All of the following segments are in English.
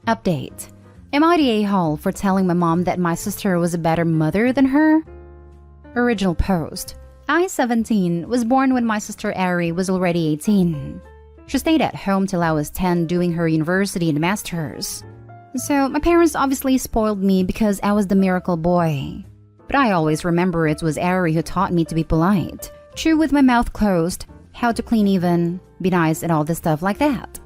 Update. Am I the a-hole for telling my mom that my sister was a better mother than her? Original post. I, 17, was born when my sister Ari was already 18. She stayed at home till I was 10 doing her university and master's. So my parents obviously spoiled me because I was the miracle boy. But I always remember it was Ari who taught me to be polite, chew with my mouth closed, how to clean even, be nice and all this stuff like that.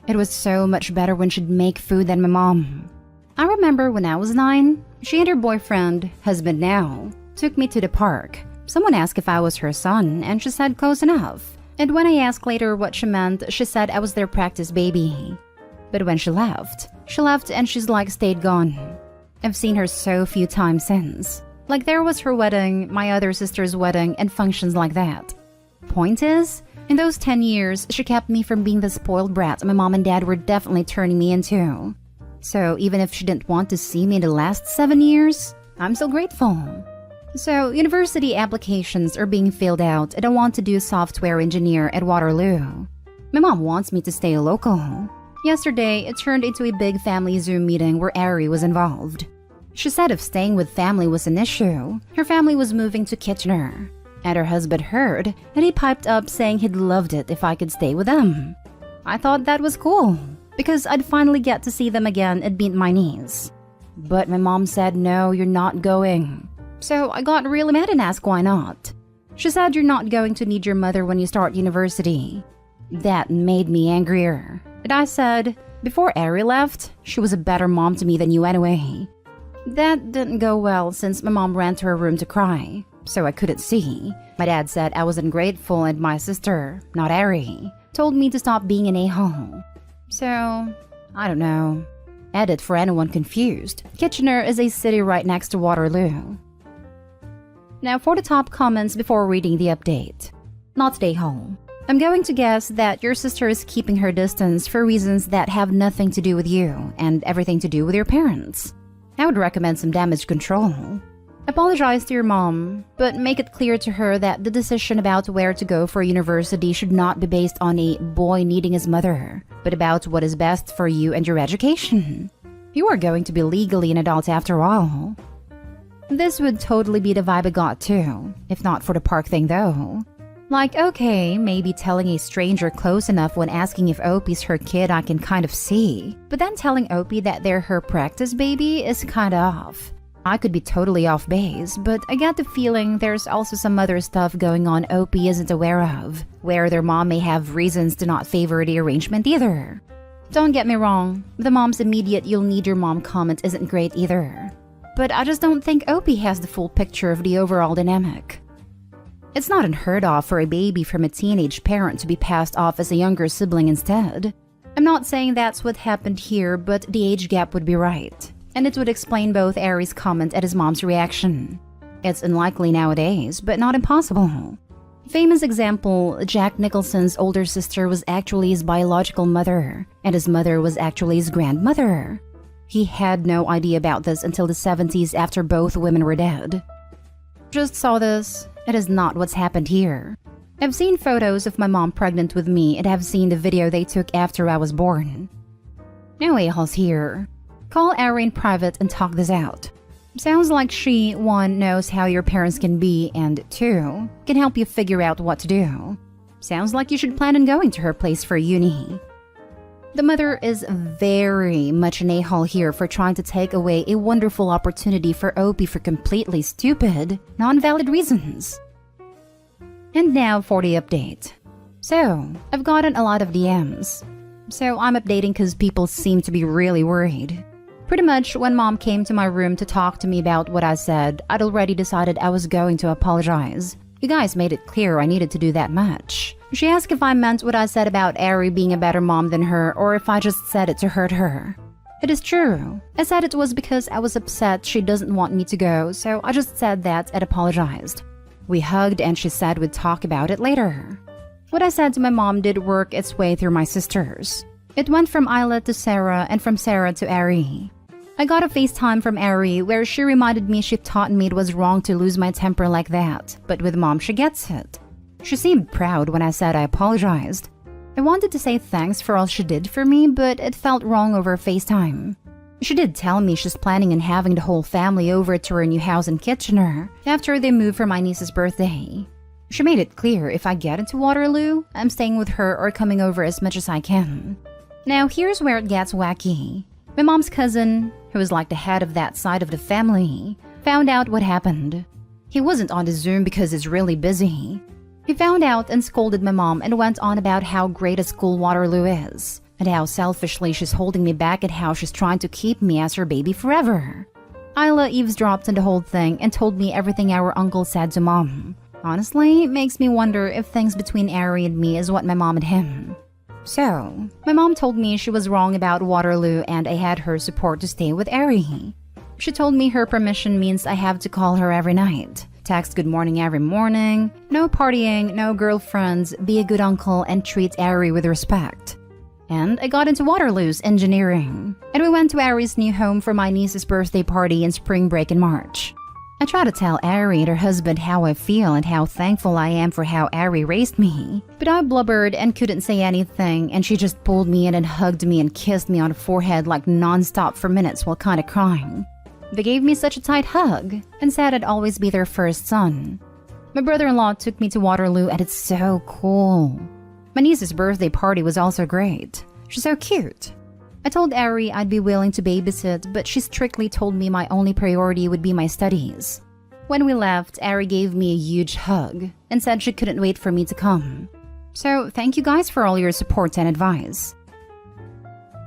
It was so much better when she'd make food than my mom. I remember when I was 9, she and her boyfriend, husband now, took me to the park. Someone asked if I was her son, and she said close enough. And when I asked later what she meant, she said I was their practice baby. But when she left and she's like stayed gone. I've seen her so few times since. Like there was her wedding, my other sister's wedding, and functions like that. Point is, in those 10 years, she kept me from being the spoiled brat my mom and dad were definitely turning me into. So even if she didn't want to see me in the last 7 years, I'm still grateful. So university applications are being filled out and I want to do software engineer at Waterloo. My mom wants me to stay local. Yesterday, it turned into a big family Zoom meeting where Ari was involved. She said if staying with family was an issue, her family was moving to Kitchener. And her husband heard, and he piped up saying he'd loved it if I could stay with them. I thought that was cool, because I'd finally get to see them again and meet my niece. But my mom said, no, you're not going. So I got really mad and asked why not. She said you're not going to need your mother when you start university. That made me angrier. And I said, before Ari left, she was a better mom to me than you anyway. That didn't go well since my mom ran to her room to cry, so I couldn't see. My dad said I was ungrateful and my sister, not Ari, told me to stop being an a-hole. So, I don't know. Edit for anyone confused. Kitchener is a city right next to Waterloo. Now for the top comments before reading the update. Not the a-hole. I'm going to guess that your sister is keeping her distance for reasons that have nothing to do with you and everything to do with your parents. I would recommend some damage control. Apologize to your mom, but make it clear to her that the decision about where to go for university should not be based on a boy needing his mother, but about what is best for you and your education. You are going to be legally an adult after all. This would totally be the vibe I got too, if not for the park thing though. Like, okay, maybe telling a stranger close enough when asking if Opie's her kid I can kind of see. But then telling Opie that they're her practice baby is kinda off. I could be totally off base, but I got the feeling there's also some other stuff going on Opie isn't aware of, where their mom may have reasons to not favor the arrangement either. Don't get me wrong, the mom's immediate "you'll need your mom" comment isn't great either. But I just don't think Opie has the full picture of the overall dynamic. It's not unheard of for a baby from a teenage parent to be passed off as a younger sibling instead. I'm not saying that's what happened here, but the age gap would be right. And it would explain both Ari's comment and his mom's reaction. It's unlikely nowadays, but not impossible. Famous example, Jack Nicholson's older sister was actually his biological mother, and his mother was actually his grandmother. He had no idea about this until the 70s after both women were dead. Just saw this. It is not what's happened here. I've seen photos of my mom pregnant with me and have seen the video they took after I was born. No a-holes here. Call Ari in private and talk this out. Sounds like she, 1, knows how your parents can be, and 2, can help you figure out what to do. Sounds like you should plan on going to her place for uni. The mother is very much an a-hole here for trying to take away a wonderful opportunity for Opie for completely stupid, non-valid reasons. And now for the update. So, I've gotten a lot of DMs. So I'm updating because people seem to be really worried. Pretty much when mom came to my room to talk to me about what I said, I'd already decided I was going to apologize. You guys made it clear I needed to do that much. She asked if I meant what I said about Ari being a better mom than her or if I just said it to hurt her. It is true. I said it was because I was upset she doesn't want me to go, so I just said that and apologized. We hugged and she said we'd talk about it later. What I said to my mom did work its way through my sisters. It went from Isla to Sarah and from Sarah to Ari. I got a FaceTime from Ari where she reminded me she taught me it was wrong to lose my temper like that, but with mom she gets it. She seemed proud when I said I apologized. I wanted to say thanks for all she did for me, but it felt wrong over FaceTime. She did tell me she's planning on having the whole family over to her new house in Kitchener after they move for my niece's birthday. She made it clear if I get into Waterloo, I'm staying with her or coming over as much as I can. Now here's where it gets wacky. My mom's cousin, who is like the head of that side of the family, found out what happened. He wasn't on the Zoom because he's really busy. He found out and scolded my mom and went on about how great a school Waterloo is, and how selfishly she's holding me back and how she's trying to keep me as her baby forever. Isla eavesdropped on the whole thing and told me everything our uncle said to mom. Honestly, it makes me wonder if things between Ari and me is what my mom and him. So, my mom told me she was wrong about Waterloo and I had her support to stay with Ari. She told me her permission means I have to call her every night, text good morning every morning, no partying, no girlfriends, be a good uncle and treat Ari with respect. And I got into Waterloo's engineering, and we went to Ari's new home for my niece's birthday party and spring break in March. I try to tell Ari and her husband how I feel and how thankful I am for how Ari raised me, but I blubbered and couldn't say anything, and she just pulled me in and hugged me and kissed me on the forehead like non-stop for minutes while kinda crying. They gave me such a tight hug and said I'd always be their first son. My brother-in-law took me to Waterloo and it's so cool. My niece's birthday party was also great. She's so cute. I told Ari I'd be willing to babysit, but she strictly told me my only priority would be my studies. When we left, Ari gave me a huge hug and said she couldn't wait for me to come. So thank you guys for all your support and advice.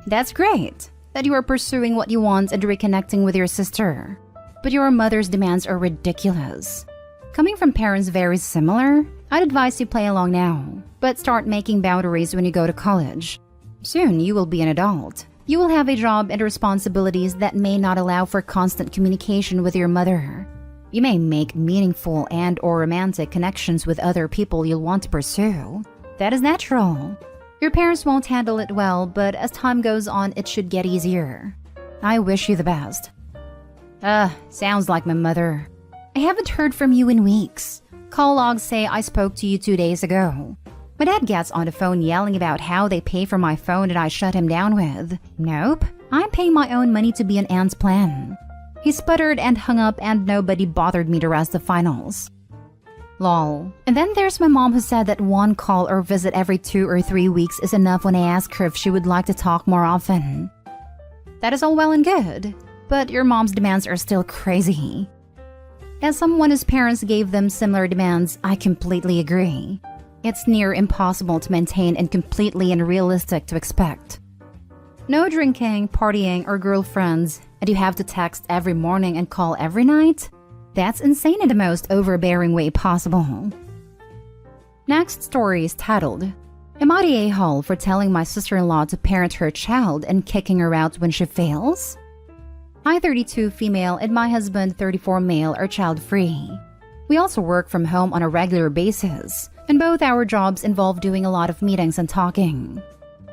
That's great that you are pursuing what you want and reconnecting with your sister. But your mother's demands are ridiculous. Coming from parents very similar, I'd advise you play along now, but start making boundaries when you go to college. Soon you will be an adult. You will have a job and responsibilities that may not allow for constant communication with your mother. You may make meaningful and/or romantic connections with other people you'll want to pursue. That is natural. Your parents won't handle it well, but as time goes on, it should get easier. I wish you the best. Sounds like my mother. I haven't heard from you in weeks. Call logs say I spoke to you 2 days ago. My dad gets on the phone yelling about how they pay for my phone that I shut him down with. Nope, I'm paying my own money to be an aunt's plan. He sputtered and hung up and nobody bothered me the rest of finals. Lol. And then there's my mom who said that one call or visit every 2 or 3 weeks is enough when I ask her if she would like to talk more often. That is all well and good, but your mom's demands are still crazy. As someone whose parents gave them similar demands, I completely agree. It's near impossible to maintain and completely unrealistic to expect. No drinking, partying, or girlfriends, and you have to text every morning and call every night? That's insane in the most overbearing way possible. Next story is titled, Am I the a-hole for telling my sister-in-law to parent her child and kicking her out when she fails? I, 32 female, and my husband, 34 male, are child-free. We also work from home on a regular basis, and both our jobs involve doing a lot of meetings and talking.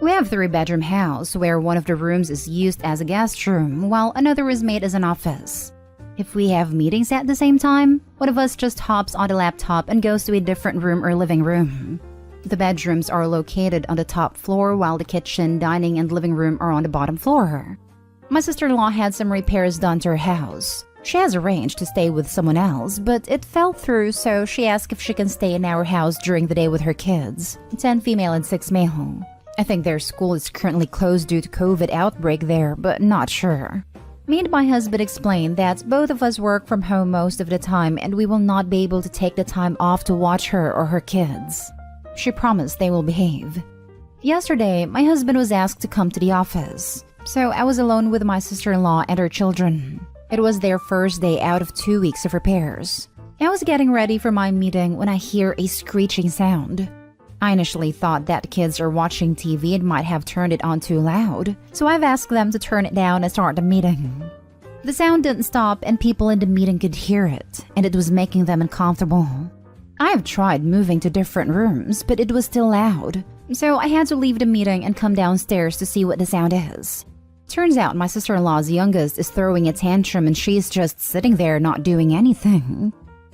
We have a 3-bedroom house where one of the rooms is used as a guest room while another is made as an office. If we have meetings at the same time, one of us just hops on the laptop and goes to a different room or living room. The bedrooms are located on the top floor while the kitchen, dining, and living room are on the bottom floor. My sister-in-law had some repairs done to her house. She has arranged to stay with someone else, but it fell through, so she asked if she can stay in our house during the day with her kids, 10 female and 6 male. I think their school is currently closed due to COVID outbreak there, but not sure. Me and my husband explained that both of us work from home most of the time and we will not be able to take the time off to watch her or her kids. She promised they will behave. Yesterday, my husband was asked to come to the office, so I was alone with my sister-in-law and her children. It was their first day out of 2 weeks of repairs. I was getting ready for my meeting when I hear a screeching sound. I initially thought that the kids are watching TV and might have turned it on too loud, so I've asked them to turn it down and start the meeting. The sound didn't stop and people in the meeting could hear it, and it was making them uncomfortable. I have tried moving to different rooms, but it was still loud, so I had to leave the meeting and come downstairs to see what the sound is. Turns out my sister-in-law's youngest is throwing a tantrum and she's just sitting there not doing anything.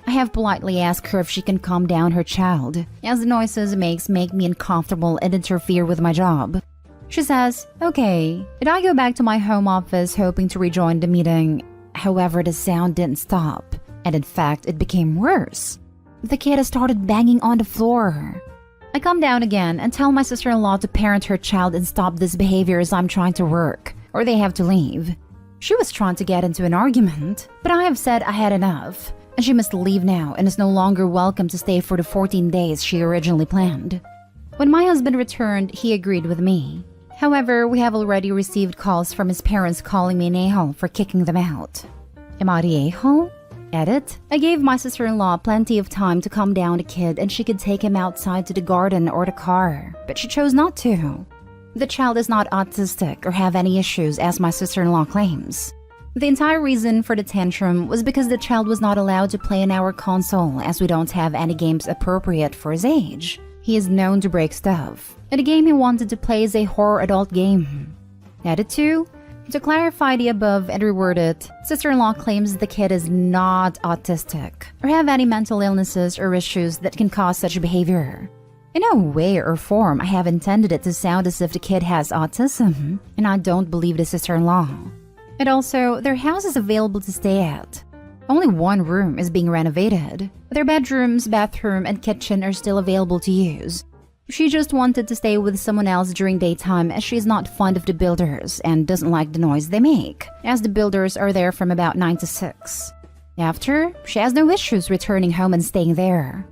I have politely asked her if she can calm down her child, as the noises make me uncomfortable and interfere with my job. She says, okay, and I go back to my home office hoping to rejoin the meeting. However, the sound didn't stop, and in fact, it became worse. The kid has started banging on the floor. I calm down again and tell my sister-in-law to parent her child and stop this behavior as I'm trying to work, or they have to leave. She was trying to get into an argument, but I have said I had enough, and she must leave now and is no longer welcome to stay for the 14 days she originally planned. When my husband returned, he agreed with me. However, we have already received calls from his parents calling me an a-hole for kicking them out. Am I the a-hole? Edit. I gave my sister-in-law plenty of time to calm down the kid and she could take him outside to the garden or the car, but she chose not to. The child is not autistic or have any issues as my sister-in-law claims. The entire reason for the tantrum was because the child was not allowed to play in our console as we don't have any games appropriate for his age. He is known to break stuff, and the game he wanted to play is a horror adult game. Edit 2. To clarify the above and reword it, sister-in-law claims the kid is not autistic or have any mental illnesses or issues that can cause such behavior. In no way or form I have intended it to sound as if the kid has autism, and I don't believe the sister-in-law. And also, their house is available to stay at. Only one room is being renovated. Their bedrooms, bathroom, and kitchen are still available to use. She just wanted to stay with someone else during daytime as she is not fond of the builders and doesn't like the noise they make, as the builders are there from about 9 to 6. After, she has no issues returning home and staying there.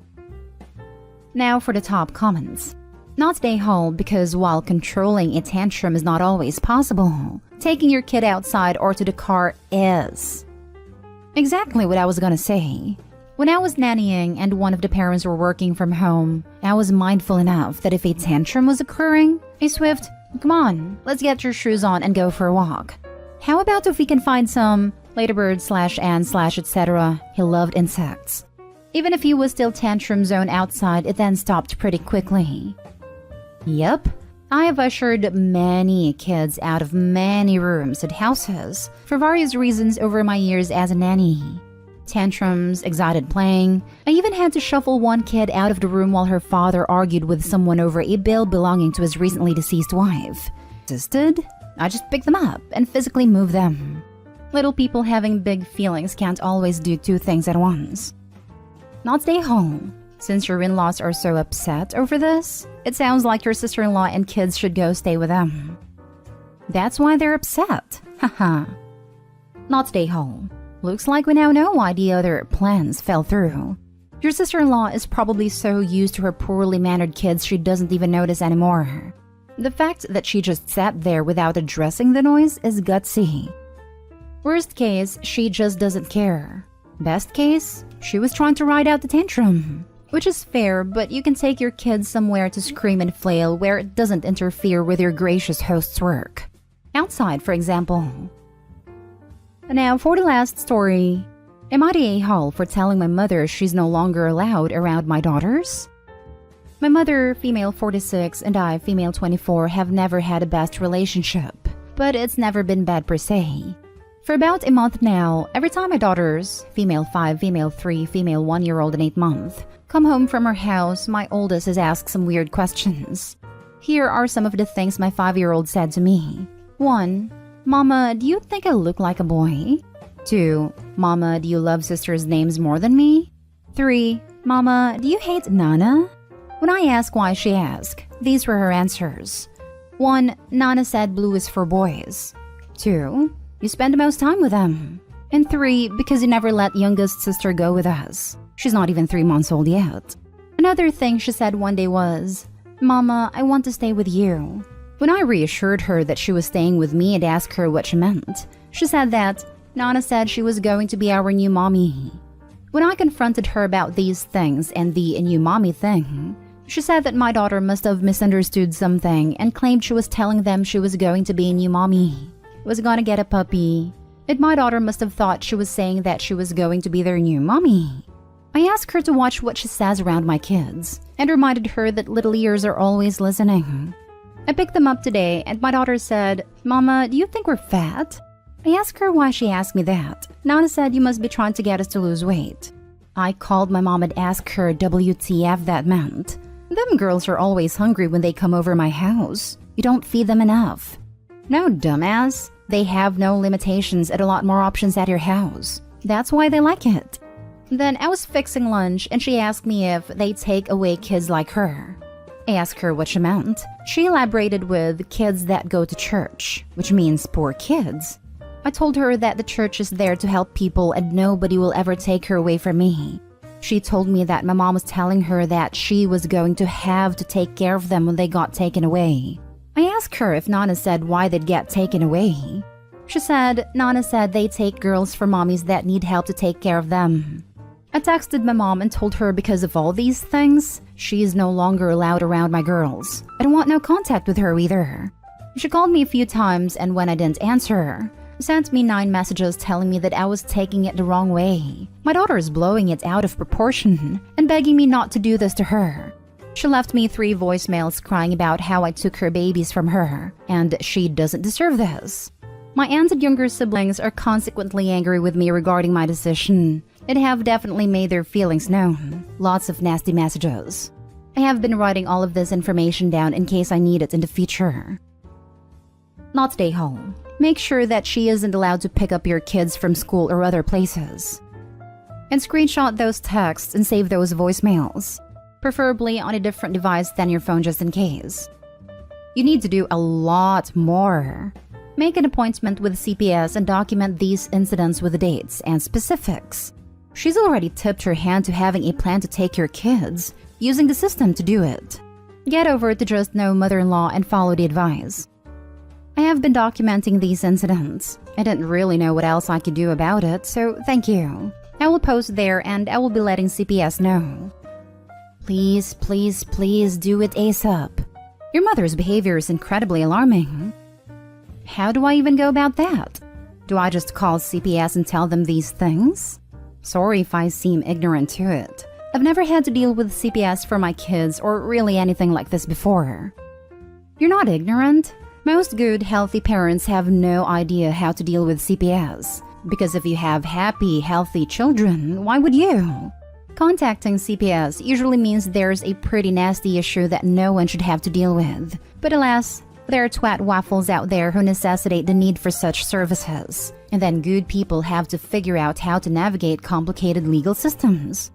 Now for the top comments. Not stay home because while controlling a tantrum is not always possible, taking your kid outside or to the car is. Exactly what I was gonna say. When I was nannying and one of the parents were working from home, I was mindful enough that if a tantrum was occurring, a swift, come on, let's get your shoes on and go for a walk. How about if we can find some ladybird/ant/etc. He loved insects. Even if he was still tantrum zone outside, it then stopped pretty quickly. Yep, I have ushered many kids out of many rooms at houses for various reasons over my years as a nanny. Tantrums, excited playing. I even had to shuffle one kid out of the room while her father argued with someone over a bill belonging to his recently deceased wife. Insisted? I just picked them up and physically moved them. Little people having big feelings can't always do two things at once. Not stay home. Since your in-laws are so upset over this, it sounds like your sister-in-law and kids should go stay with them. That's why they're upset. Haha. Not stay home. Looks like we now know why the other plans fell through. Your sister-in-law is probably so used to her poorly mannered kids she doesn't even notice anymore. The fact that she just sat there without addressing the noise is gutsy. Worst case, she just doesn't care. Best case, she was trying to ride out the tantrum. Which is fair, but you can take your kids somewhere to scream and flail where it doesn't interfere with your gracious host's work. Outside, for example. Now, for the last story. Am I the a-hole for telling my mother she's no longer allowed around my daughters? My mother, female 46, and I, female 24, have never had a best relationship, but it's never been bad per se. For about a month now, every time my daughters, female 5, female 3, female 1-year-old and 8 months, come home from her house, my oldest has asked some weird questions. Here are some of the things my 5-year-old said to me. 1. Mama, do you think I look like a boy? 2. Mama, do you love sisters' names more than me? 3. Mama, do you hate Nana? When I asked why she asked, these were her answers. 1. Nana said blue is for boys. 2. You spend the most time with them. And 3. Because you never let youngest sister go with us. She's not even 3 months old yet. Another thing she said one day was, Mama, I want to stay with you. When I reassured her that she was staying with me and asked her what she meant, she said that Nana said she was going to be our new mommy. When I confronted her about these things and the new mommy thing, she said that my daughter must have misunderstood something and claimed she was telling them she was going to be a new mommy, was going to get a puppy, and my daughter must have thought she was saying that she was going to be their new mommy. I asked her to watch what she says around my kids and reminded her that little ears are always listening. I picked them up today and my daughter said, Mama, do you think we're fat? I asked her why she asked me that. Nana said you must be trying to get us to lose weight. I called my mom and asked her WTF that meant. Them girls are always hungry when they come over my house. You don't feed them enough. No, dumbass. They have no limitations and a lot more options at your house. That's why they like it. Then I was fixing lunch and she asked me if they take away kids like her. I asked her what she meant. She elaborated with kids that go to church, which means poor kids. I told her that the church is there to help people and nobody will ever take her away from me. She told me that my mom was telling her that she was going to have to take care of them when they got taken away. I asked her if Nana said why they'd get taken away. She said Nana said they take girls for mommies that need help to take care of them. I texted my mom and told her because of all these things, she is no longer allowed around my girls. I don't want no contact with her either. She called me a few times and when I didn't answer, sent me 9 messages telling me that I was taking it the wrong way. My daughter is blowing it out of proportion and begging me not to do this to her. She left me 3 voicemails crying about how I took her babies from her and she doesn't deserve this. My aunt and younger siblings are consequently angry with me regarding my decision and have definitely made their feelings known. Lots of nasty messages. I have been writing all of this information down in case I need it in the future. Not stay home. Make sure that she isn't allowed to pick up your kids from school or other places. And screenshot those texts and save those voicemails, preferably on a different device than your phone just in case. You need to do a lot more. Make an appointment with CPS and document these incidents with the dates and specifics. She's already tipped her hand to having a plan to take your kids, using the system to do it. Get over it to just know mother-in-law and follow the advice. I have been documenting these incidents. I didn't really know what else I could do about it, so thank you. I will post there and I will be letting CPS know. Please, please, please do it ASAP. Your mother's behavior is incredibly alarming. How do I even go about that? Do I just call CPS and tell them these things? Sorry if I seem ignorant to it. I've never had to deal with CPS for my kids or really anything like this before. You're not ignorant. Most good, healthy parents have no idea how to deal with CPS. Because if you have happy, healthy children, why would you? Contacting CPS usually means there's a pretty nasty issue that no one should have to deal with. But alas, there are twat waffles out there who necessitate the need for such services. And then good people have to figure out how to navigate complicated legal systems.